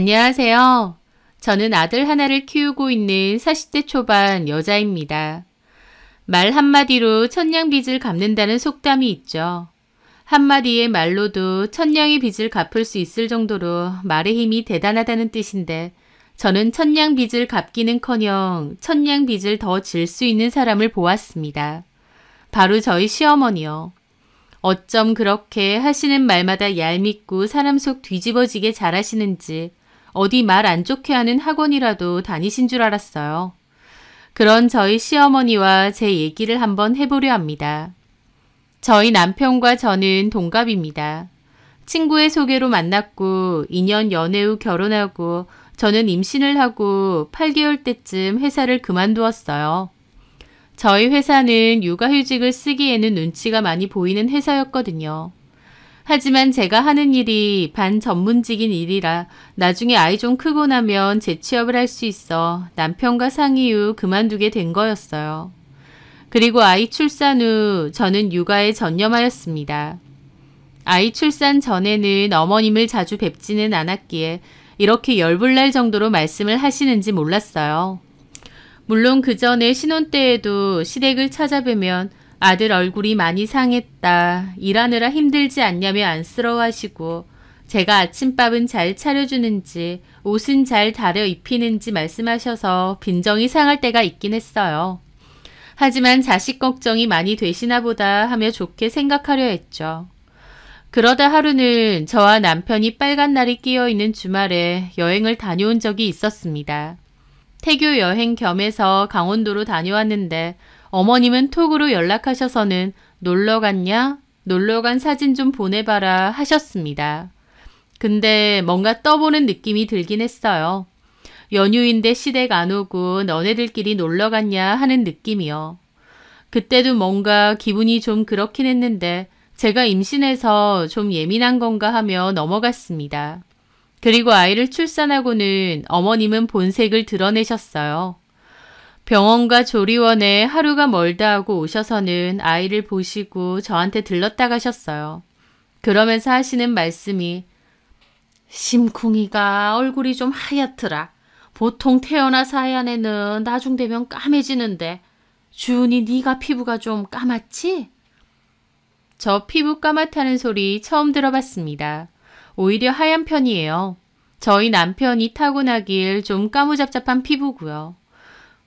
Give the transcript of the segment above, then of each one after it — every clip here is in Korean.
안녕하세요. 저는 아들 하나를 키우고 있는 40대 초반 여자입니다. 말 한마디로 천냥 빚을 갚는다는 속담이 있죠. 한마디의 말로도 천냥의 빚을 갚을 수 있을 정도로 말의 힘이 대단하다는 뜻인데 저는 천냥 빚을 갚기는커녕 천냥 빚을 더 질 수 있는 사람을 보았습니다. 바로 저희 시어머니요. 어쩜 그렇게 하시는 말마다 얄밉고 사람 속 뒤집어지게 잘하시는지 어디 말 안 좋게 하는 학원이라도 다니신 줄 알았어요. 그런 저희 시어머니와 제 얘기를 한번 해보려 합니다. 저희 남편과 저는 동갑입니다. 친구의 소개로 만났고 2년 연애 후 결혼하고 저는 임신을 하고 8개월 때쯤 회사를 그만두었어요. 저희 회사는 육아휴직을 쓰기에는 눈치가 많이 보이는 회사였거든요. 하지만 제가 하는 일이 반전문직인 일이라 나중에 아이 좀 크고 나면 재취업을 할 수 있어 남편과 상의 후 그만두게 된 거였어요. 그리고 아이 출산 후 저는 육아에 전념하였습니다. 아이 출산 전에는 어머님을 자주 뵙지는 않았기에 이렇게 열불날 정도로 말씀을 하시는지 몰랐어요. 물론 그 전에 신혼 때에도 시댁을 찾아뵈면 아들 얼굴이 많이 상했다, 일하느라 힘들지 않냐며 안쓰러워하시고 제가 아침밥은 잘 차려주는지 옷은 잘 다려 입히는지 말씀하셔서 빈정이 상할 때가 있긴 했어요. 하지만 자식 걱정이 많이 되시나 보다 하며 좋게 생각하려 했죠. 그러다 하루는 저와 남편이 빨간 날이 끼어있는 주말에 여행을 다녀온 적이 있었습니다. 태교 여행 겸해서 강원도로 다녀왔는데 어머님은 톡으로 연락하셔서는 놀러 갔냐? 놀러 간 사진 좀 보내봐라 하셨습니다. 근데 뭔가 떠보는 느낌이 들긴 했어요. 연휴인데 시댁 안 오고 너네들끼리 놀러 갔냐 하는 느낌이요. 그때도 뭔가 기분이 좀 그렇긴 했는데 제가 임신해서 좀 예민한 건가 하며 넘어갔습니다. 그리고 아이를 출산하고는 어머님은 본색을 드러내셨어요. 병원과 조리원에 하루가 멀다 하고 오셔서는 아이를 보시고 저한테 들렀다 가셨어요. 그러면서 하시는 말씀이 심쿵이가 얼굴이 좀 하얗더라. 보통 태어나서 하얀 애는 나중 되면 까매지는데 주은이 네가 피부가 좀 까맣지? 저 피부 까맣다는 소리 처음 들어봤습니다. 오히려 하얀 편이에요. 저희 남편이 타고나길 좀 까무잡잡한 피부고요.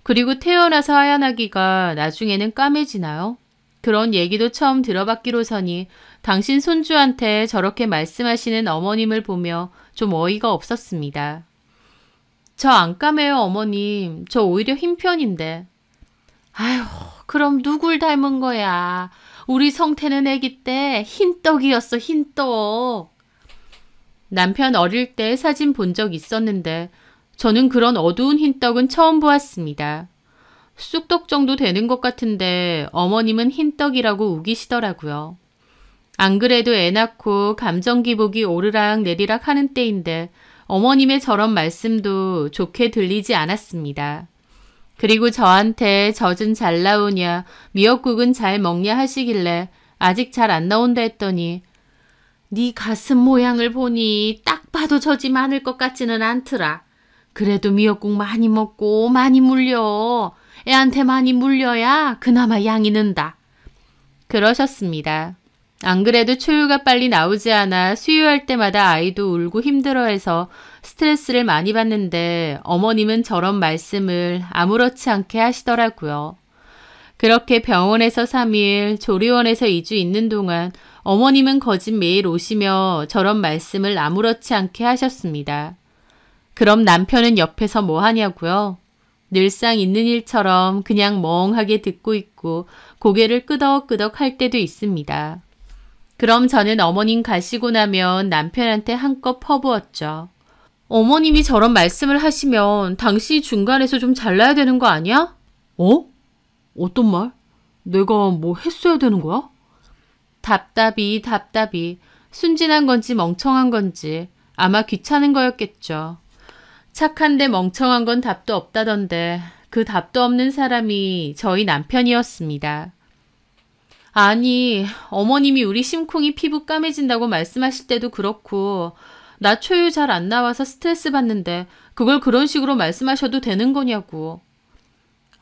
그리고 태어나서 하얀아기가 나중에는 까매지나요? 그런 얘기도 처음 들어봤기로서니 당신 손주한테 저렇게 말씀하시는 어머님을 보며 좀 어이가 없었습니다. 저 안 까매요, 어머님. 저 오히려 흰 편인데. 아휴, 그럼 누굴 닮은 거야? 우리 성태는 아기 때 흰떡이었어, 흰떡. 남편 어릴 때 사진 본 적 있었는데 저는 그런 어두운 흰떡은 처음 보았습니다. 쑥떡 정도 되는 것 같은데 어머님은 흰떡이라고 우기시더라고요. 안 그래도 애 낳고 감정 기복이 오르락 내리락 하는 때인데 어머님의 저런 말씀도 좋게 들리지 않았습니다. 그리고 저한테 젖은 잘 나오냐, 미역국은 잘 먹냐 하시길래 아직 잘 안 나온다 했더니 네 가슴 모양을 보니 딱 봐도 젖이 많을 것 같지는 않더라. 그래도 미역국 많이 먹고 많이 물려. 애한테 많이 물려야 그나마 양이 는다. 그러셨습니다. 안 그래도 초유가 빨리 나오지 않아 수유할 때마다 아이도 울고 힘들어해서 스트레스를 많이 받는데 어머님은 저런 말씀을 아무렇지 않게 하시더라고요. 그렇게 병원에서 3일, 조리원에서 2주 있는 동안 어머님은 거짓 매일 오시며 저런 말씀을 아무렇지 않게 하셨습니다. 그럼 남편은 옆에서 뭐 하냐고요? 늘상 있는 일처럼 그냥 멍하게 듣고 있고 고개를 끄덕끄덕 할 때도 있습니다. 그럼 저는 어머님 가시고 나면 남편한테 한껏 퍼부었죠. 어머님이 저런 말씀을 하시면 당신이 중간에서 좀 잘라야 되는 거 아니야? 어? 어떤 말? 내가 뭐 했어야 되는 거야? 답답이 순진한 건지 멍청한 건지 아마 귀찮은 거였겠죠. 착한데 멍청한 건 답도 없다던데 그 답도 없는 사람이 저희 남편이었습니다. 아니, 어머님이 우리 심쿵이 피부 까매진다고 말씀하실 때도 그렇고 나 초유 잘 안 나와서 스트레스 받는데 그걸 그런 식으로 말씀하셔도 되는 거냐고.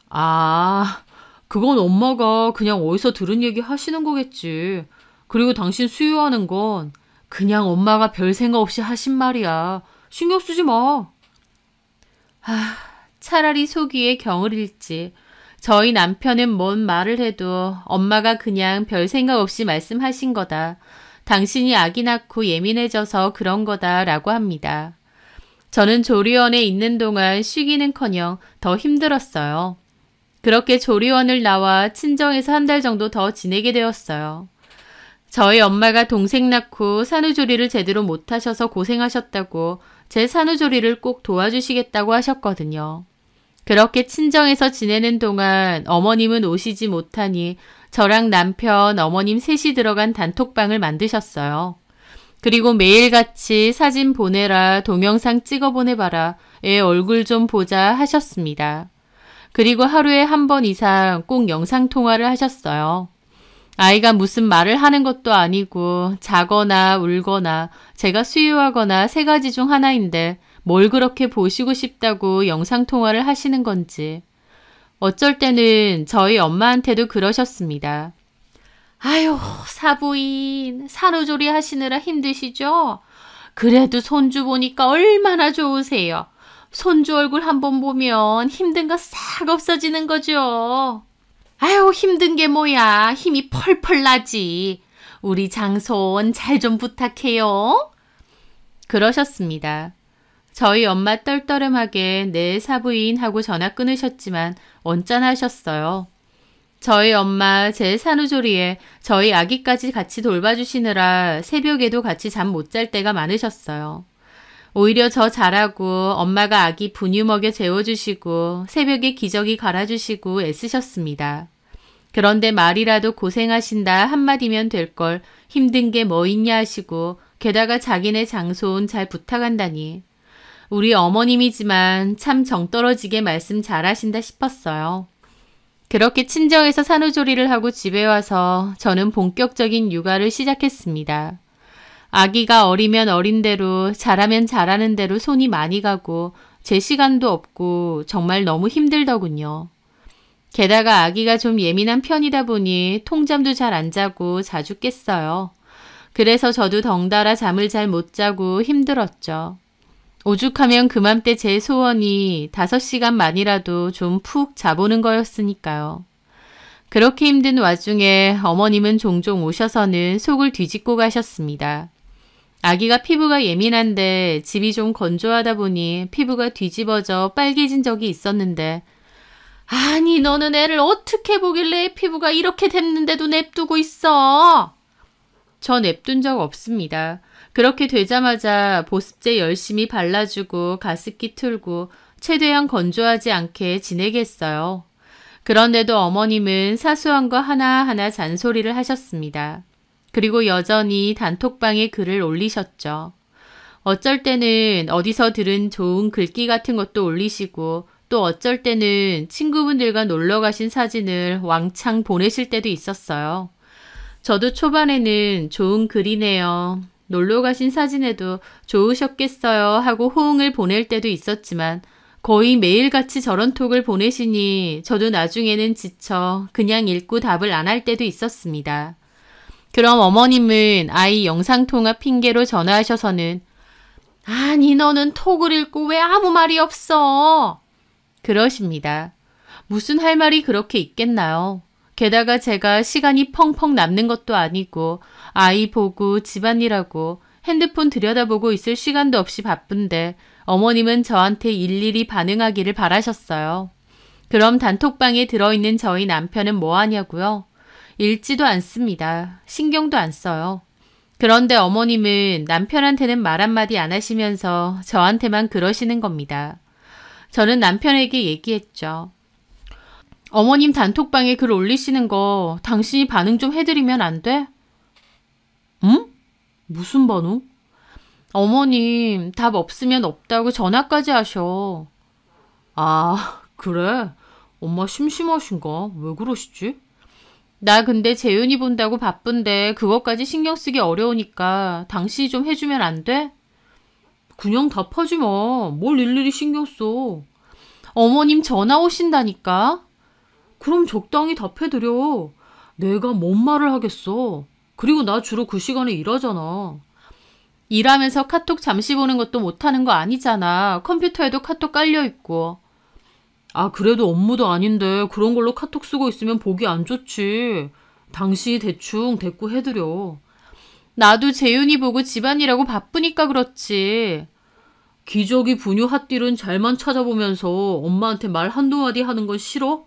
아, 그건 엄마가 그냥 어디서 들은 얘기 하시는 거겠지. 그리고 당신 수유하는 건 그냥 엄마가 별 생각 없이 하신 말이야. 신경 쓰지 마. 차라리 속이에 경을 잃지. 저희 남편은 뭔 말을 해도 엄마가 그냥 별 생각 없이 말씀하신 거다. 당신이 아기 낳고 예민해져서 그런 거다 라고 합니다. 저는 조리원에 있는 동안 쉬기는커녕 더 힘들었어요. 그렇게 조리원을 나와 친정에서 한 달 정도 더 지내게 되었어요. 저희 엄마가 동생 낳고 산후조리를 제대로 못하셔서 고생하셨다고 제 산후조리를 꼭 도와주시겠다고 하셨거든요. 그렇게 친정에서 지내는 동안 어머님은 오시지 못하니 저랑 남편, 어머님 셋이 들어간 단톡방을 만드셨어요. 그리고 매일같이 사진 보내라, 동영상 찍어 보내봐라, 애 얼굴 좀 보자 하셨습니다. 그리고 하루에 한 번 이상 꼭 영상통화를 하셨어요. 아이가 무슨 말을 하는 것도 아니고 자거나 울거나 제가 수유하거나 세 가지 중 하나인데 뭘 그렇게 보시고 싶다고 영상통화를 하시는 건지. 어쩔 때는 저희 엄마한테도 그러셨습니다. 아유, 사부인, 산후조리 하시느라 힘드시죠? 그래도 손주 보니까 얼마나 좋으세요. 손주 얼굴 한번 보면 힘든 거 싹 없어지는 거죠. 아유, 힘든 게 뭐야. 힘이 펄펄 나지. 우리 장손 잘 좀 부탁해요. 그러셨습니다. 저희 엄마 떨떠름하게 네 사부인 하고 전화 끊으셨지만 언짢아하셨어요. 저희 엄마 제 산후조리에 저희 아기까지 같이 돌봐주시느라 새벽에도 같이 잠 못 잘 때가 많으셨어요. 오히려 저 잘하고 엄마가 아기 분유 먹여 재워주시고 새벽에 기저귀 갈아주시고 애쓰셨습니다. 그런데 말이라도 고생하신다 한마디면 될 걸 힘든 게 뭐 있냐 하시고 게다가 자기네 장손 잘 부탁한다니. 우리 어머님이지만 참 정떨어지게 말씀 잘하신다 싶었어요. 그렇게 친정에서 산후조리를 하고 집에 와서 저는 본격적인 육아를 시작했습니다. 아기가 어리면 어린 대로 잘하면 잘하는 대로 손이 많이 가고 제 시간도 없고 정말 너무 힘들더군요. 게다가 아기가 좀 예민한 편이다 보니 통잠도 잘 안 자고 자주 깼어요. 그래서 저도 덩달아 잠을 잘 못 자고 힘들었죠. 오죽하면 그맘때 제 소원이 5시간만이라도 좀 푹 자보는 거였으니까요. 그렇게 힘든 와중에 어머님은 종종 오셔서는 속을 뒤집고 가셨습니다. 아기가 피부가 예민한데 집이 좀 건조하다 보니 피부가 뒤집어져 빨개진 적이 있었는데 아니 너는 애를 어떻게 보길래 피부가 이렇게 됐는데도 냅두고 있어? 저 냅둔 적 없습니다. 그렇게 되자마자 보습제 열심히 발라주고 가습기 틀고 최대한 건조하지 않게 지내게 했어요. 그런데도 어머님은 사소한 거 하나하나 잔소리를 하셨습니다. 그리고 여전히 단톡방에 글을 올리셨죠. 어쩔 때는 어디서 들은 좋은 글귀 같은 것도 올리시고 또 어쩔 때는 친구분들과 놀러 가신 사진을 왕창 보내실 때도 있었어요. 저도 초반에는 좋은 글이네요. 놀러 가신 사진에도 좋으셨겠어요 하고 호응을 보낼 때도 있었지만 거의 매일같이 저런 톡을 보내시니 저도 나중에는 지쳐 그냥 읽고 답을 안 할 때도 있었습니다. 그럼 어머님은 아이 영상통화 핑계로 전화하셔서는 아니 너는 톡을 읽고 왜 아무 말이 없어? 그러십니다. 무슨 할 말이 그렇게 있겠나요? 게다가 제가 시간이 펑펑 남는 것도 아니고 아이 보고 집안일하고 핸드폰 들여다보고 있을 시간도 없이 바쁜데 어머님은 저한테 일일이 반응하기를 바라셨어요. 그럼 단톡방에 들어있는 저희 남편은 뭐 하냐고요? 읽지도 않습니다. 신경도 안 써요. 그런데 어머님은 남편한테는 말 한마디 안 하시면서 저한테만 그러시는 겁니다. 저는 남편에게 얘기했죠. 어머님 단톡방에 글 올리시는 거 당신이 반응 좀 해드리면 안 돼? 응? 무슨 반응? 어머님 답 없으면 없다고 전화까지 하셔. 아 그래? 엄마 심심하신가? 왜 그러시지? 나 근데 재윤이 본다고 바쁜데 그것까지 신경 쓰기 어려우니까 당신이 좀 해주면 안 돼? 그냥 답하지 마. 뭘 일일이 신경 써. 어머님 전화 오신다니까. 그럼 적당히 답해드려. 내가 뭔 말을 하겠어. 그리고 나 주로 그 시간에 일하잖아. 일하면서 카톡 잠시 보는 것도 못하는 거 아니잖아. 컴퓨터에도 카톡 깔려있고. 아, 그래도 업무도 아닌데 그런 걸로 카톡 쓰고 있으면 보기 안 좋지. 당신이 대충 대꾸해드려. 나도 재윤이 보고 집안일하고 바쁘니까 그렇지. 기저귀 분유 핫딜은 잘만 찾아보면서 엄마한테 말 한두 마디 하는 건 싫어?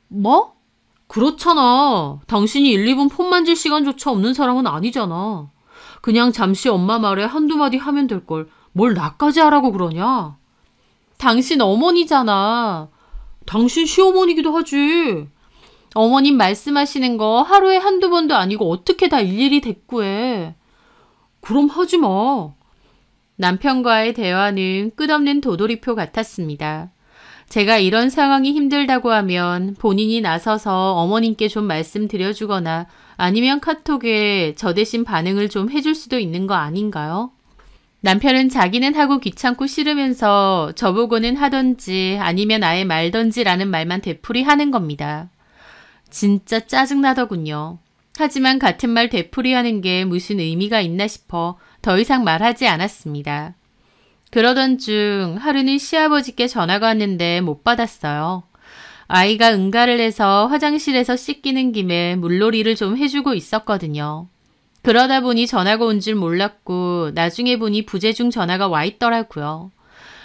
뭐? 그렇잖아. 당신이 1, 2분 폰 만질 시간조차 없는 사람은 아니잖아. 그냥 잠시 엄마 말에 한두 마디 하면 될 걸 뭘 나까지 하라고 그러냐? 당신 어머니잖아. 당신 시어머니기도 하지. 어머님 말씀하시는 거 하루에 한두 번도 아니고 어떻게 다 일일이 대꾸해. 그럼 하지 마. 남편과의 대화는 끝없는 도돌이표 같았습니다. 제가 이런 상황이 힘들다고 하면 본인이 나서서 어머님께 좀 말씀드려주거나 아니면 카톡에 저 대신 반응을 좀 해줄 수도 있는 거 아닌가요? 남편은 자기는 하고 귀찮고 싫으면서 저보고는 하던지 아니면 아예 말던지라는 말만 되풀이하는 겁니다. 진짜 짜증나더군요. 하지만 같은 말 되풀이하는 게 무슨 의미가 있나 싶어 더 이상 말하지 않았습니다. 그러던 중 하루는 시아버지께 전화가 왔는데 못 받았어요. 아이가 응가를 해서 화장실에서 씻기는 김에 물놀이를 좀 해주고 있었거든요. 그러다 보니 전화가 온 줄 몰랐고 나중에 보니 부재중 전화가 와 있더라고요.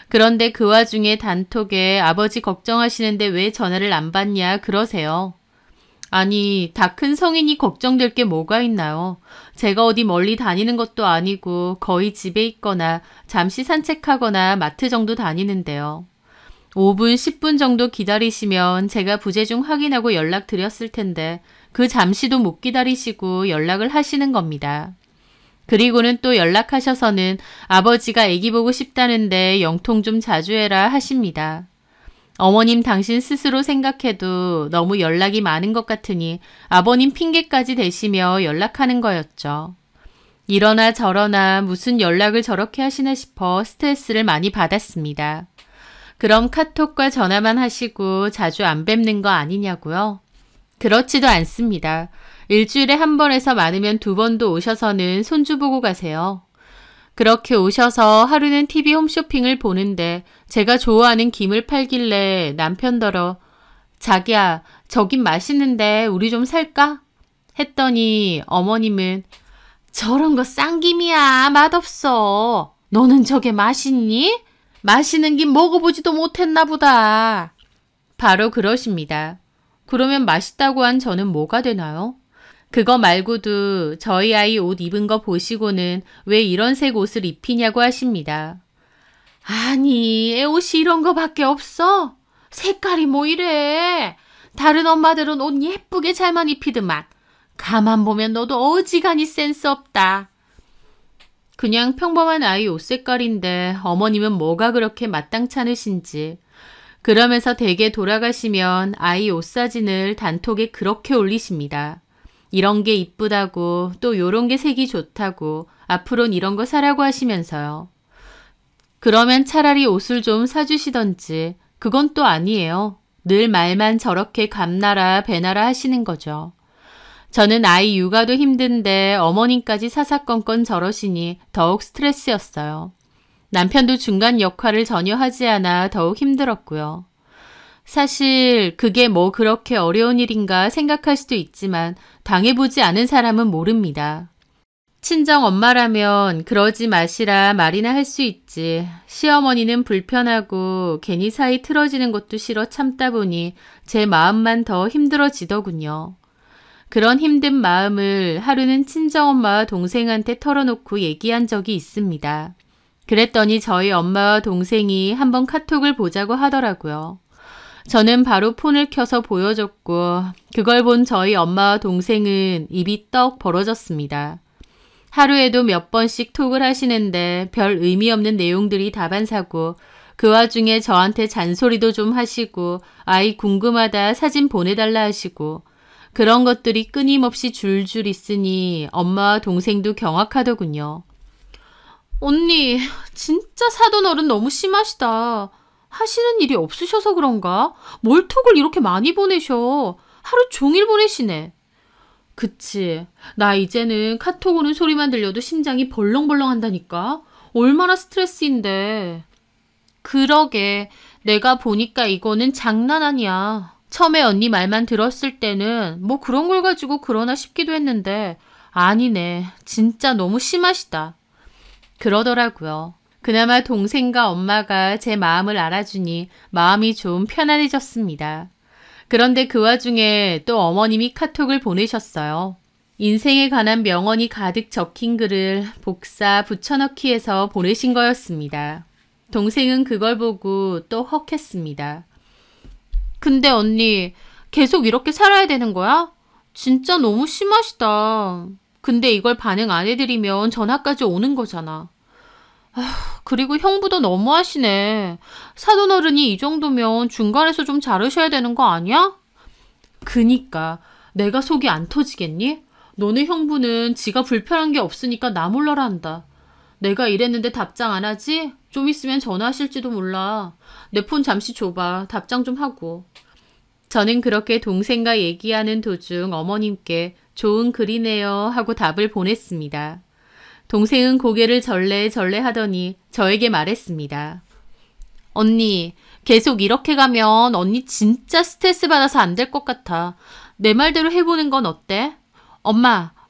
그런데 그 와중에 단톡에 아버지 걱정하시는데 왜 전화를 안 받냐 그러세요. 아니, 다 큰 성인이 걱정될 게 뭐가 있나요? 제가 어디 멀리 다니는 것도 아니고 거의 집에 있거나 잠시 산책하거나 마트 정도 다니는데요. 5분, 10분 정도 기다리시면 제가 부재중 확인하고 연락드렸을 텐데 그 잠시도 못 기다리시고 연락을 하시는 겁니다. 그리고는 또 연락하셔서는 아버지가 애기 보고 싶다는데 영통 좀 자주 해라 하십니다. 어머님 당신 스스로 생각해도 너무 연락이 많은 것 같으니 아버님 핑계까지 대시며 연락하는 거였죠. 이러나 저러나 무슨 연락을 저렇게 하시나 싶어 스트레스를 많이 받았습니다. 그럼 카톡과 전화만 하시고 자주 안 뵙는 거 아니냐고요? 그렇지도 않습니다. 일주일에 한 번에서 많으면 2번도 오셔서는 손주 보고 가세요. 그렇게 오셔서 하루는 TV 홈쇼핑을 보는데 제가 좋아하는 김을 팔길래 남편더러 자기야, 저긴 맛있는데 우리 좀 살까? 했더니 어머님은 저런 거 싼 김이야. 맛없어. 너는 저게 맛있니? 맛있는 김 먹어보지도 못했나 보다. 바로 그러십니다. 그러면 맛있다고 한 저는 뭐가 되나요? 그거 말고도 저희 아이 옷 입은 거 보시고는 왜 이런 색 옷을 입히냐고 하십니다. 아니, 애 옷이 이런 거밖에 없어? 색깔이 뭐 이래? 다른 엄마들은 옷 예쁘게 잘만 입히더만. 가만 보면 너도 어지간히 센스 없다. 그냥 평범한 아이 옷 색깔인데 어머님은 뭐가 그렇게 마땅찮으신지. 그러면서 댁에 돌아가시면 아이 옷 사진을 단톡에 그렇게 올리십니다. 이런 게 이쁘다고 또 요런 게 색이 좋다고 앞으로는 이런 거 사라고 하시면서요. 그러면 차라리 옷을 좀 사주시던지 그건 또 아니에요. 늘 말만 저렇게 감나라 배나라 하시는 거죠. 저는 아이 육아도 힘든데 어머님까지 사사건건 저러시니 더욱 스트레스였어요. 남편도 중간 역할을 전혀 하지 않아 더욱 힘들었고요. 사실 그게 뭐 그렇게 어려운 일인가 생각할 수도 있지만 당해보지 않은 사람은 모릅니다. 친정 엄마라면 그러지 마시라 말이나 할 수 있지. 시어머니는 불편하고 괜히 사이 틀어지는 것도 싫어 참다 보니 제 마음만 더 힘들어지더군요. 그런 힘든 마음을 하루는 친정엄마와 동생한테 털어놓고 얘기한 적이 있습니다. 그랬더니 저희 엄마와 동생이 한번 카톡을 보자고 하더라고요. 저는 바로 폰을 켜서 보여줬고 그걸 본 저희 엄마와 동생은 입이 떡 벌어졌습니다. 하루에도 몇 번씩 톡을 하시는데 별 의미 없는 내용들이 다반사고 그 와중에 저한테 잔소리도 좀 하시고 아이 궁금하다 사진 보내달라 하시고 그런 것들이 끊임없이 줄줄 있으니 엄마와 동생도 경악하더군요. 언니, 진짜 사돈 어른 너무 심하시다. 하시는 일이 없으셔서 그런가? 뭘 톡을 이렇게 많이 보내셔. 하루 종일 보내시네. 그치. 나 이제는 카톡 오는 소리만 들려도 심장이 벌렁벌렁 한다니까. 얼마나 스트레스인데. 그러게. 내가 보니까 이거는 장난 아니야. 처음에 언니 말만 들었을 때는 뭐 그런 걸 가지고 그러나 싶기도 했는데 아니네. 진짜 너무 심하시다. 그러더라고요. 그나마 동생과 엄마가 제 마음을 알아주니 마음이 좀 편안해졌습니다. 그런데 그 와중에 또 어머님이 카톡을 보내셨어요. 인생에 관한 명언이 가득 적힌 글을 복사 붙여넣기 해서 보내신 거였습니다. 동생은 그걸 보고 또 헉했습니다. 근데 언니, 계속 이렇게 살아야 되는 거야? 진짜 너무 심하시다. 근데 이걸 반응 안 해드리면 전화까지 오는 거잖아. 그리고 형부도 너무하시네. 사돈어른이 이 정도면 중간에서 좀 자르셔야 되는 거 아니야? 그니까 내가 속이 안 터지겠니? 너네 형부는 지가 불편한 게 없으니까 나 몰라라 한다. 내가 이랬는데 답장 안 하지? 좀 있으면 전화하실지도 몰라. 내 폰 잠시 줘봐. 답장 좀 하고. 저는 그렇게 동생과 얘기하는 도중 어머님께 좋은 글이네요 하고 답을 보냈습니다. 동생은 고개를 절레절레 하더니 저에게 말했습니다. 언니, 계속 이렇게 가면 언니 진짜 스트레스 받아서 안 될 것 같아. 내 말대로 해보는 건 어때?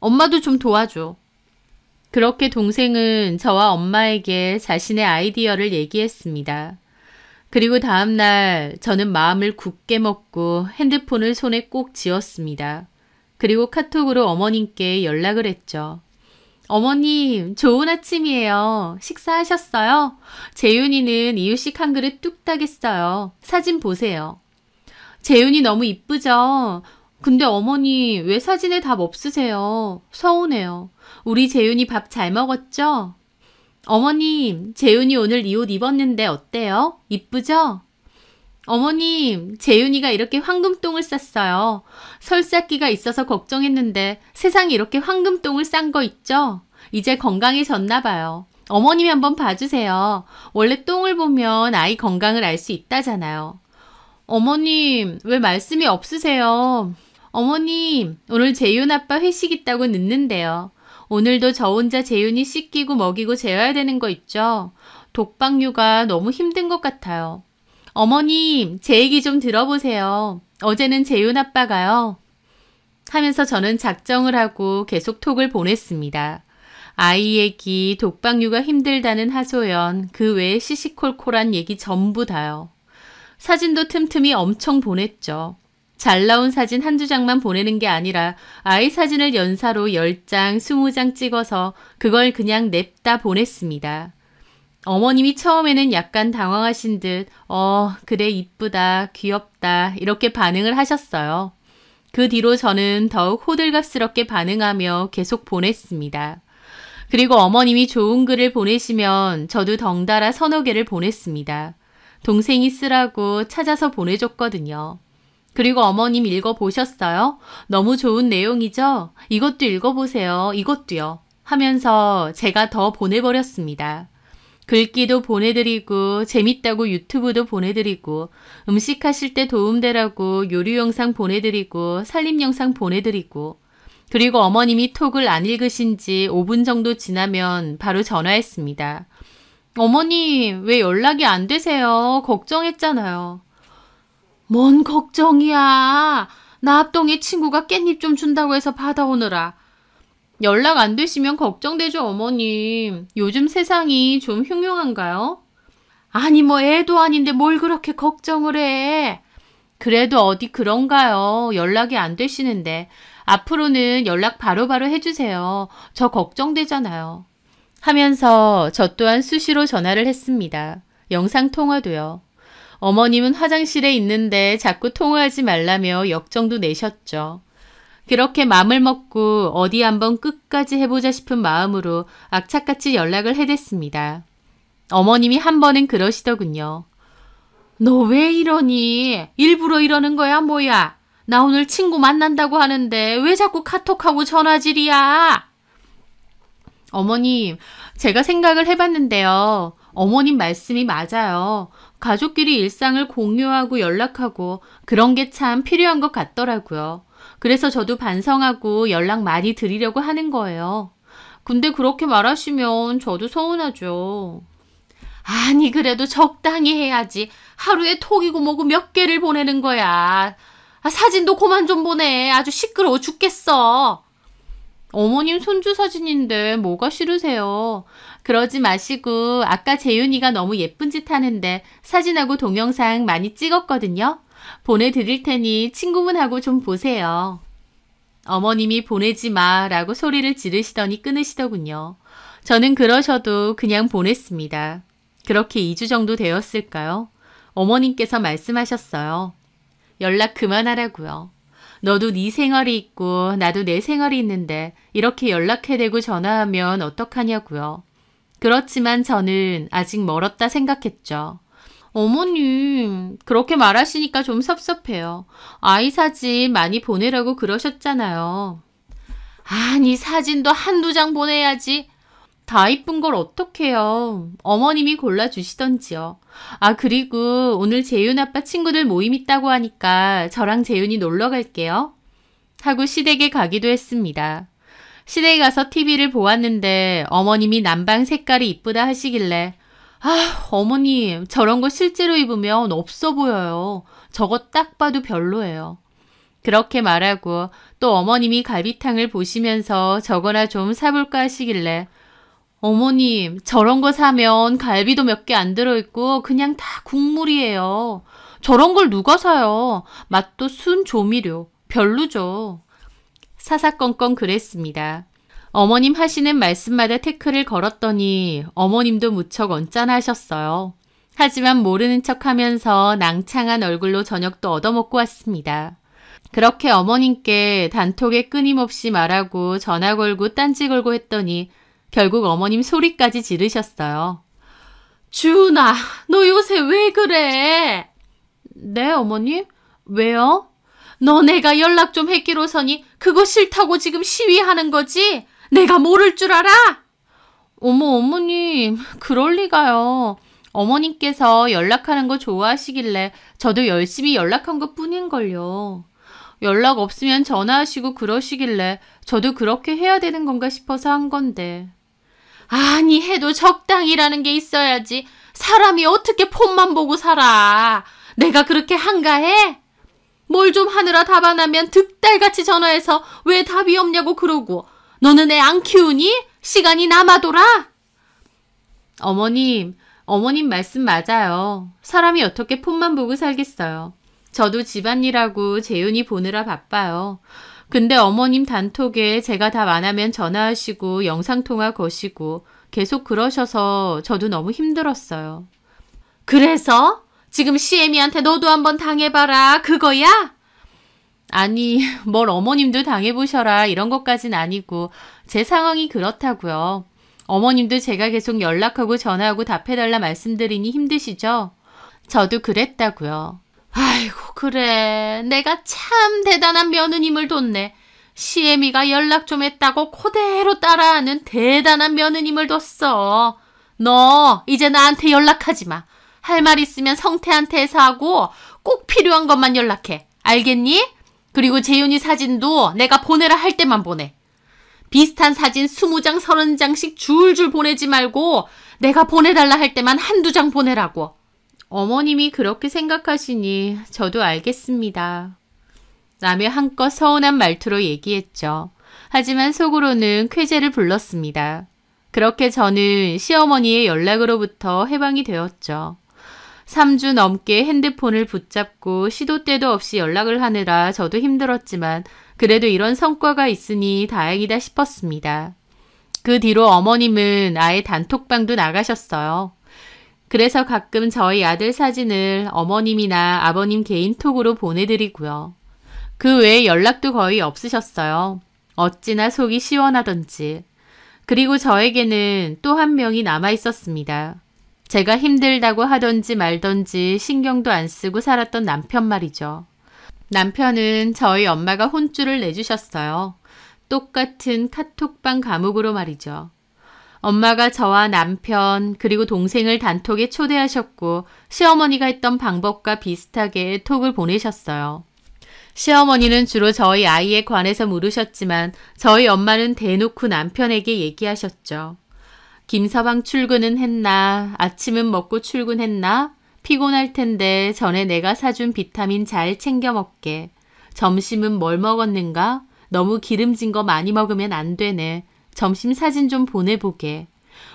엄마도 좀 도와줘. 그렇게 동생은 저와 엄마에게 자신의 아이디어를 얘기했습니다. 그리고 다음날 저는 마음을 굳게 먹고 핸드폰을 손에 꼭 쥐었습니다. 그리고 카톡으로 어머님께 연락을 했죠. 어머님, 좋은 아침이에요. 식사하셨어요? 재윤이는 이유식 한 그릇 뚝딱 했어요. 사진 보세요. 재윤이 너무 이쁘죠? 근데 어머니, 왜 사진에 답 없으세요? 서운해요. 우리 재윤이 밥 잘 먹었죠? 어머님, 재윤이 오늘 이 옷 입었는데 어때요? 이쁘죠? 어머님, 재윤이가 이렇게 황금똥을 쌌어요. 설사기가 있어서 걱정했는데 세상에 이렇게 황금똥을 싼 거 있죠? 이제 건강해졌나 봐요. 어머님이 한번 봐주세요. 원래 똥을 보면 아이 건강을 알 수 있다잖아요. 어머님, 왜 말씀이 없으세요? 어머님, 오늘 재윤 아빠 회식 있다고 늦는데요. 오늘도 저 혼자 재윤이 씻기고 먹이고 재워야 되는 거 있죠? 독박육아 너무 힘든 것 같아요. 어머님, 제 얘기 좀 들어보세요. 어제는 재윤 아빠가요. 하면서 저는 작정을 하고 계속 톡을 보냈습니다. 아이 얘기, 독박육아 힘들다는 하소연, 그 외에 시시콜콜한 얘기 전부 다요. 사진도 틈틈이 엄청 보냈죠. 잘 나온 사진 한두 장만 보내는 게 아니라 아이 사진을 연사로 10장, 20장 찍어서 그걸 그냥 냅다 보냈습니다. 어머님이 처음에는 약간 당황하신 듯 그래 이쁘다, 귀엽다 이렇게 반응을 하셨어요. 그 뒤로 저는 더욱 호들갑스럽게 반응하며 계속 보냈습니다. 그리고 어머님이 좋은 글을 보내시면 저도 덩달아 서너 개를 보냈습니다. 동생이 쓰라고 찾아서 보내줬거든요. 그리고 어머님 읽어보셨어요? 너무 좋은 내용이죠? 이것도 읽어보세요. 이것도요. 하면서 제가 더 보내버렸습니다. 글귀도 보내드리고 재밌다고 유튜브도 보내드리고 음식하실 때 도움되라고 요리 영상 보내드리고 살림 영상 보내드리고 그리고 어머님이 톡을 안 읽으신 지 5분 정도 지나면 바로 전화했습니다. 어머님, 왜 연락이 안 되세요? 걱정했잖아요. 뭔 걱정이야. 나 앞동에 친구가 깻잎 좀 준다고 해서 받아오느라. 연락 안 되시면 걱정되죠, 어머님. 요즘 세상이 좀 흉흉한가요? 아니, 뭐 애도 아닌데 뭘 그렇게 걱정을 해. 그래도 어디 그런가요? 연락이 안 되시는데. 앞으로는 연락 바로바로 해주세요. 저 걱정되잖아요. 하면서 저 또한 수시로 전화를 했습니다. 영상통화도요. 어머님은 화장실에 있는데 자꾸 통화하지 말라며 역정도 내셨죠. 그렇게 맘을 먹고 어디 한번 끝까지 해보자 싶은 마음으로 악착같이 연락을 해댔습니다. 어머님이 한 번은 그러시더군요. 너 왜 이러니? 일부러 이러는 거야 뭐야? 나 오늘 친구 만난다고 하는데 왜 자꾸 카톡하고 전화질이야? 어머님, 제가 생각을 해봤는데요. 어머님 말씀이 맞아요. 가족끼리 일상을 공유하고 연락하고 그런 게 참 필요한 것 같더라고요. 그래서 저도 반성하고 연락 많이 드리려고 하는 거예요. 근데 그렇게 말하시면 저도 서운하죠. 아니, 그래도 적당히 해야지. 하루에 톡이고 뭐고 몇 개를 보내는 거야. 사진도 그만 좀 보내. 아주 시끄러워 죽겠어. 어머님 손주 사진인데 뭐가 싫으세요? 그러지 마시고 아까 재윤이가 너무 예쁜 짓 하는데 사진하고 동영상 많이 찍었거든요. 보내드릴 테니 친구분하고 좀 보세요. 어머님이 보내지 마라고 소리를 지르시더니 끊으시더군요. 저는 그러셔도 그냥 보냈습니다. 그렇게 2주 정도 되었을까요? 어머님께서 말씀하셨어요. 연락 그만하라고요. 너도 네 생활이 있고 나도 내 생활이 있는데 이렇게 연락해대고 전화하면 어떡하냐고요. 그렇지만 저는 아직 멀었다 생각했죠. 어머님, 그렇게 말하시니까 좀 섭섭해요. 아이 사진 많이 보내라고 그러셨잖아요. 아니, 사진도 한두 장 보내야지. 다 이쁜 걸 어떡해요. 어머님이 골라주시던지요. 그리고 오늘 재윤 아빠 친구들 모임 있다고 하니까 저랑 재윤이 놀러 갈게요. 하고 시댁에 가기도 했습니다. 시댁에 가서 TV를 보았는데 어머님이 난방 색깔이 이쁘다 하시길래 어머님, 저런 거 실제로 입으면 없어 보여요. 저거 딱 봐도 별로예요. 그렇게 말하고 또 어머님이 갈비탕을 보시면서 저거나 좀 사볼까 하시길래 어머님, 저런 거 사면 갈비도 몇 개 안 들어있고 그냥 다 국물이에요. 저런 걸 누가 사요? 맛도 순 조미료. 별로죠. 사사건건 그랬습니다. 어머님 하시는 말씀마다 태클을 걸었더니 어머님도 무척 언짢아하셨어요. 하지만 모르는 척하면서 낭창한 얼굴로 저녁도 얻어먹고 왔습니다. 그렇게 어머님께 단톡에 끊임없이 말하고 전화 걸고 딴지 걸고 했더니 결국 어머님 소리까지 지르셨어요. 주은아, 너 요새 왜 그래? 네, 어머님? 왜요? 너네가 연락 좀 했기로서니 그거 싫다고 지금 시위하는 거지? 내가 모를 줄 알아? 어머, 어머님, 그럴 리가요. 어머님께서 연락하는 거 좋아하시길래 저도 열심히 연락한 것 뿐인걸요. 연락 없으면 전화하시고 그러시길래 저도 그렇게 해야 되는 건가 싶어서 한 건데. 아니, 해도 적당히라는 게 있어야지. 사람이 어떻게 폰만 보고 살아. 내가 그렇게 한가해? 뭘 좀 하느라 답 안 하면 득달같이 전화해서 왜 답이 없냐고 그러고 너는 애 안 키우니? 시간이 남아돌아? 어머님 말씀 맞아요. 사람이 어떻게 폰만 보고 살겠어요. 저도 집안일하고 재윤이 보느라 바빠요. 근데 어머님 단톡에 제가 답 안 하면 전화하시고 영상통화 거시고 계속 그러셔서 저도 너무 힘들었어요. 그래서? 지금 시애미한테 너도 한번 당해봐라 그거야? 아니, 뭘 어머님도 당해보셔라 이런 것까진 아니고 제 상황이 그렇다고요. 어머님도 제가 계속 연락하고 전화하고 답해달라 말씀드리니 힘드시죠? 저도 그랬다고요. 아이고, 그래. 내가 참 대단한 며느님을 뒀네. 시애미가 연락 좀 했다고 그대로 따라하는 대단한 며느님을 뒀어. 너 이제 나한테 연락하지 마. 할 말 있으면 성태한테 해서 하고 꼭 필요한 것만 연락해. 알겠니? 그리고 재윤이 사진도 내가 보내라 할 때만 보내. 비슷한 사진 20장, 30장씩 줄줄 보내지 말고 내가 보내달라 할 때만 한두 장 보내라고. 어머님이 그렇게 생각하시니 저도 알겠습니다. 라며 한껏 서운한 말투로 얘기했죠. 하지만 속으로는 쾌재를 불렀습니다. 그렇게 저는 시어머니의 연락으로부터 해방이 되었죠. 3주 넘게 핸드폰을 붙잡고 시도 때도 없이 연락을 하느라 저도 힘들었지만 그래도 이런 성과가 있으니 다행이다 싶었습니다. 그 뒤로 어머님은 아예 단톡방도 나가셨어요. 그래서 가끔 저희 아들 사진을 어머님이나 아버님 개인톡으로 보내드리고요. 그 외에 연락도 거의 없으셨어요. 어찌나 속이 시원하던지. 그리고 저에게는 또 한 명이 남아있었습니다. 제가 힘들다고 하던지 말던지 신경도 안 쓰고 살았던 남편 말이죠. 남편은 저희 엄마가 혼쭐을 내주셨어요. 똑같은 카톡방 감옥으로 말이죠. 엄마가 저와 남편 그리고 동생을 단톡에 초대하셨고 시어머니가 했던 방법과 비슷하게 톡을 보내셨어요. 시어머니는 주로 저희 아이에 관해서 물으셨지만 저희 엄마는 대놓고 남편에게 얘기하셨죠. 김서방 출근은 했나? 아침은 먹고 출근했나? 피곤할 텐데 전에 내가 사준 비타민 잘 챙겨 먹게. 점심은 뭘 먹었는가? 너무 기름진 거 많이 먹으면 안 되네. 점심 사진 좀 보내보게.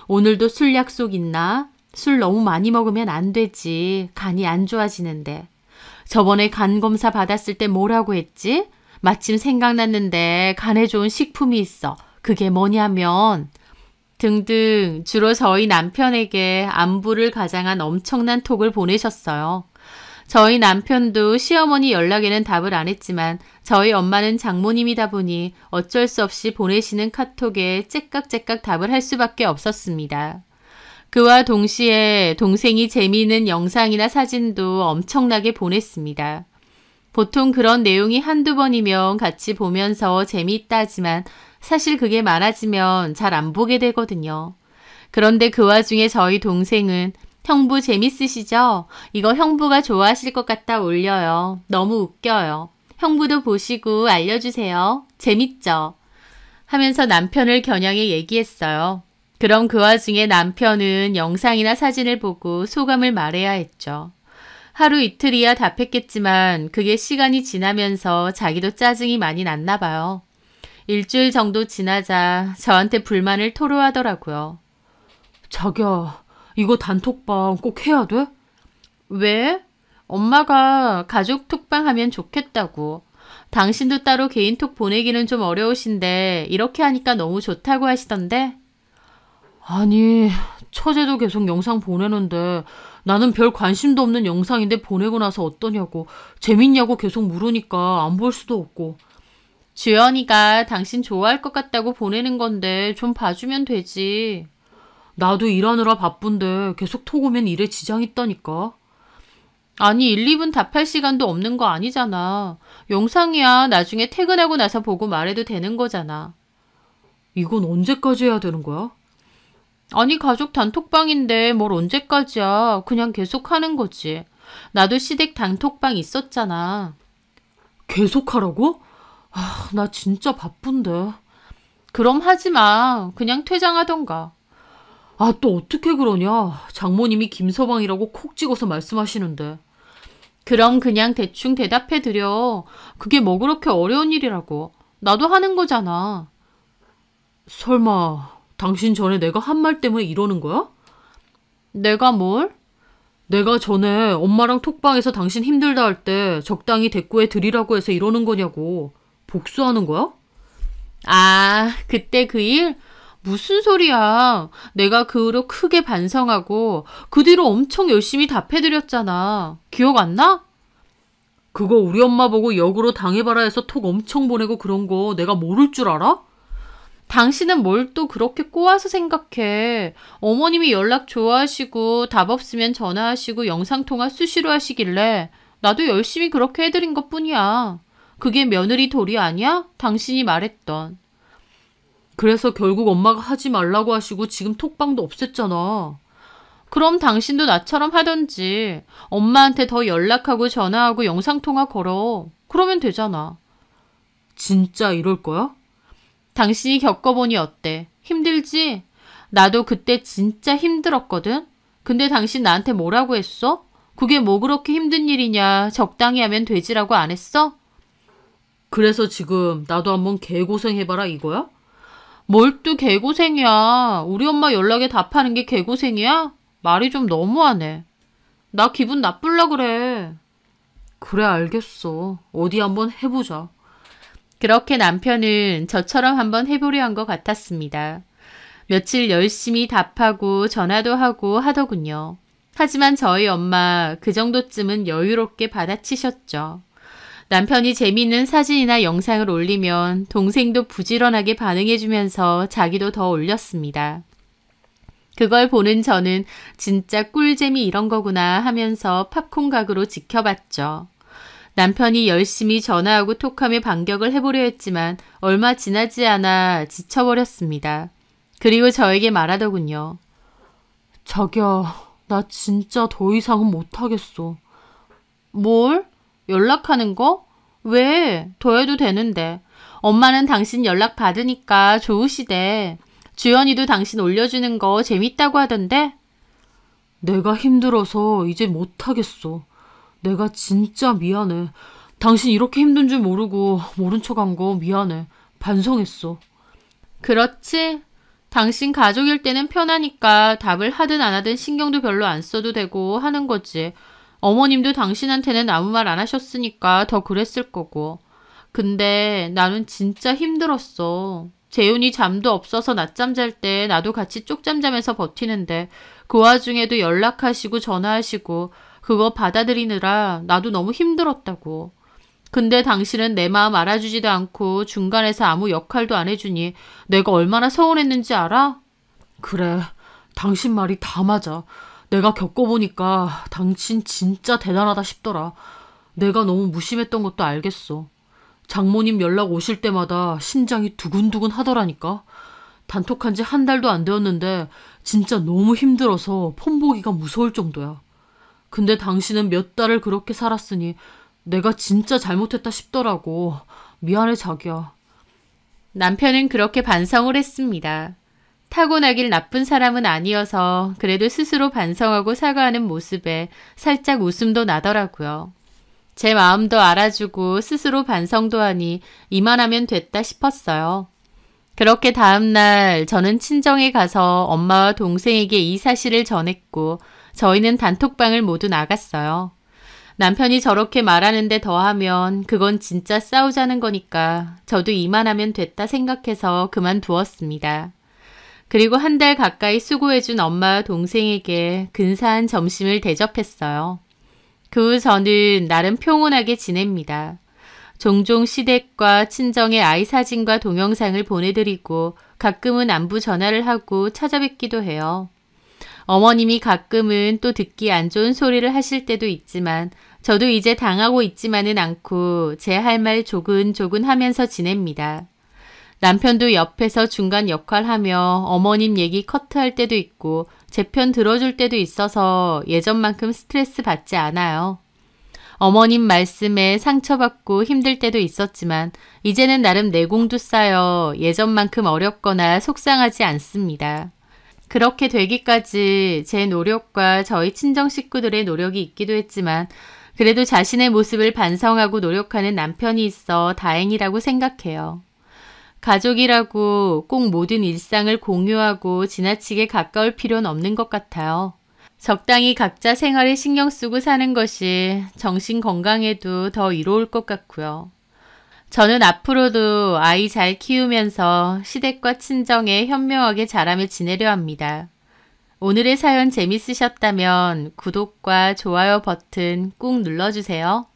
오늘도 술 약속 있나? 술 너무 많이 먹으면 안 되지. 간이 안 좋아지는데. 저번에 간 검사 받았을 때 뭐라고 했지? 마침 생각났는데 간에 좋은 식품이 있어. 그게 뭐냐면 등등 주로 저희 남편에게 안부를 가장한 엄청난 톡을 보내셨어요. 저희 남편도 시어머니 연락에는 답을 안 했지만 저희 엄마는 장모님이다 보니 어쩔 수 없이 보내시는 카톡에 째깍째깍 답을 할 수밖에 없었습니다. 그와 동시에 동생이 재미있는 영상이나 사진도 엄청나게 보냈습니다. 보통 그런 내용이 한두 번이면 같이 보면서 재미있다 하지만 사실 그게 많아지면 잘 안 보게 되거든요. 그런데 그 와중에 저희 동생은 형부 재밌으시죠? 이거 형부가 좋아하실 것 같다 올려요. 너무 웃겨요. 형부도 보시고 알려주세요. 재밌죠? 하면서 남편을 겨냥해 얘기했어요. 그럼 그 와중에 남편은 영상이나 사진을 보고 소감을 말해야 했죠. 하루 이틀이야 답했겠지만 그게 시간이 지나면서 자기도 짜증이 많이 났나 봐요. 일주일 정도 지나자 저한테 불만을 토로하더라고요. 자기야, 이거 단톡방 꼭 해야 돼? 왜? 엄마가 가족 톡방 하면 좋겠다고. 당신도 따로 개인톡 보내기는 좀 어려우신데 이렇게 하니까 너무 좋다고 하시던데? 아니, 처제도 계속 영상 보내는데 나는 별 관심도 없는 영상인데 보내고 나서 어떠냐고, 재밌냐고 계속 물으니까 안 볼 수도 없고. 주연이가 당신 좋아할 것 같다고 보내는 건데 좀 봐주면 되지. 나도 일하느라 바쁜데 계속 톡 오면 일에 지장 있다니까. 아니 1, 2분 답할 시간도 없는 거 아니잖아. 영상이야 나중에 퇴근하고 나서 보고 말해도 되는 거잖아. 이건 언제까지 해야 되는 거야? 아니 가족 단톡방인데 뭘 언제까지야. 그냥 계속 하는 거지. 나도 시댁 단톡방 있었잖아. 계속 하라고? 아, 나 진짜 바쁜데. 그럼 하지 마. 그냥 퇴장하던가. 아, 또 어떻게 그러냐. 장모님이 김서방이라고 콕 찍어서 말씀하시는데. 그럼 그냥 대충 대답해드려. 그게 뭐 그렇게 어려운 일이라고. 나도 하는 거잖아. 설마 당신 전에 내가 한 말 때문에 이러는 거야? 내가 뭘? 내가 전에 엄마랑 톡방에서 당신 힘들다 할 때 적당히 대꾸해 드리라고 해서 이러는 거냐고. 복수하는 거야? 아, 그때 그 일? 무슨 소리야. 내가 그 후로 크게 반성하고 그 뒤로 엄청 열심히 답해드렸잖아. 기억 안 나? 그거 우리 엄마 보고 역으로 당해봐라 해서 톡 엄청 보내고 그런 거 내가 모를 줄 알아? 당신은 뭘 또 그렇게 꼬아서 생각해. 어머님이 연락 좋아하시고 답 없으면 전화하시고 영상통화 수시로 하시길래 나도 열심히 그렇게 해드린 것뿐이야. 그게 며느리 도리 아니야? 당신이 말했던. 그래서 결국 엄마가 하지 말라고 하시고 지금 톡방도 없앴잖아. 그럼 당신도 나처럼 하던지 엄마한테 더 연락하고 전화하고 영상통화 걸어. 그러면 되잖아. 진짜 이럴 거야? 당신이 겪어보니 어때? 힘들지? 나도 그때 진짜 힘들었거든? 근데 당신 나한테 뭐라고 했어? 그게 뭐 그렇게 힘든 일이냐, 적당히 하면 되지라고 안 했어? 그래서 지금 나도 한번 개고생해봐라 이거야? 뭘 또 개고생이야. 우리 엄마 연락에 답하는 게 개고생이야? 말이 좀 너무하네. 나 기분 나쁠라 그래. 그래 알겠어. 어디 한번 해보자. 그렇게 남편은 저처럼 한번 해보려 한 것 같았습니다. 며칠 열심히 답하고 전화도 하고 하더군요. 하지만 저희 엄마 그 정도쯤은 여유롭게 받아치셨죠. 남편이 재미있는 사진이나 영상을 올리면 동생도 부지런하게 반응해주면서 자기도 더 올렸습니다. 그걸 보는 저는 진짜 꿀잼이 이런 거구나 하면서 팝콘 각으로 지켜봤죠. 남편이 열심히 전화하고 톡하며 반격을 해보려 했지만 얼마 지나지 않아 지쳐버렸습니다. 그리고 저에게 말하더군요. 자기야, 나 진짜 더 이상은 못하겠어. 뭘? 연락하는 거? 왜? 더 해도 되는데. 엄마는 당신 연락 받으니까 좋으시대. 주연이도 당신 올려주는 거 재밌다고 하던데? 내가 힘들어서 이제 못하겠어. 내가 진짜 미안해. 당신 이렇게 힘든 줄 모르고 모른 척 한 거 미안해. 반성했어. 그렇지? 당신 가족일 때는 편하니까 답을 하든 안 하든 신경도 별로 안 써도 되고 하는 거지. 어머님도 당신한테는 아무 말 안 하셨으니까 더 그랬을 거고. 근데 나는 진짜 힘들었어. 재훈이 잠도 없어서 낮잠 잘 때 나도 같이 쪽잠 자면서 버티는데 그 와중에도 연락하시고 전화하시고 그거 받아들이느라 나도 너무 힘들었다고. 근데 당신은 내 마음 알아주지도 않고 중간에서 아무 역할도 안 해주니 내가 얼마나 서운했는지 알아? 그래, 당신 말이 다 맞아. 내가 겪어보니까 당신 진짜 대단하다 싶더라. 내가 너무 무심했던 것도 알겠어. 장모님 연락 오실 때마다 심장이 두근두근 하더라니까. 단톡한 지 한 달도 안 되었는데 진짜 너무 힘들어서 폰 보기가 무서울 정도야. 근데 당신은 몇 달을 그렇게 살았으니 내가 진짜 잘못했다 싶더라고. 미안해 자기야. 남편은 그렇게 반성을 했습니다. 타고나길 나쁜 사람은 아니어서 그래도 스스로 반성하고 사과하는 모습에 살짝 웃음도 나더라고요. 제 마음도 알아주고 스스로 반성도 하니 이만하면 됐다 싶었어요. 그렇게 다음날 저는 친정에 가서 엄마와 동생에게 이 사실을 전했고 저희는 단톡방을 모두 나갔어요. 남편이 저렇게 말하는데 더하면 그건 진짜 싸우자는 거니까 저도 이만하면 됐다 생각해서 그만두었습니다. 그리고 한 달 가까이 수고해준 엄마와 동생에게 근사한 점심을 대접했어요. 그 후 저는 나름 평온하게 지냅니다. 종종 시댁과 친정의 아이 사진과 동영상을 보내드리고 가끔은 안부 전화를 하고 찾아뵙기도 해요. 어머님이 가끔은 또 듣기 안 좋은 소리를 하실 때도 있지만 저도 이제 당하고 있지만은 않고 제 할 말 조근조근 하면서 지냅니다. 남편도 옆에서 중간 역할하며 어머님 얘기 커트할 때도 있고 제 편 들어줄 때도 있어서 예전만큼 스트레스 받지 않아요. 어머님 말씀에 상처받고 힘들 때도 있었지만 이제는 나름 내공도 쌓여 예전만큼 어렵거나 속상하지 않습니다. 그렇게 되기까지 제 노력과 저희 친정 식구들의 노력이 있기도 했지만 그래도 자신의 모습을 반성하고 노력하는 남편이 있어 다행이라고 생각해요. 가족이라고 꼭 모든 일상을 공유하고 지나치게 가까울 필요는 없는 것 같아요. 적당히 각자 생활에 신경 쓰고 사는 것이 정신 건강에도 더 이로울 것 같고요. 저는 앞으로도 아이 잘 키우면서 시댁과 친정에 현명하게 자라며 지내려 합니다. 오늘의 사연 재밌으셨다면 구독과 좋아요 버튼 꾹 눌러주세요.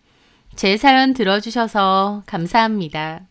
제 사연 들어주셔서 감사합니다.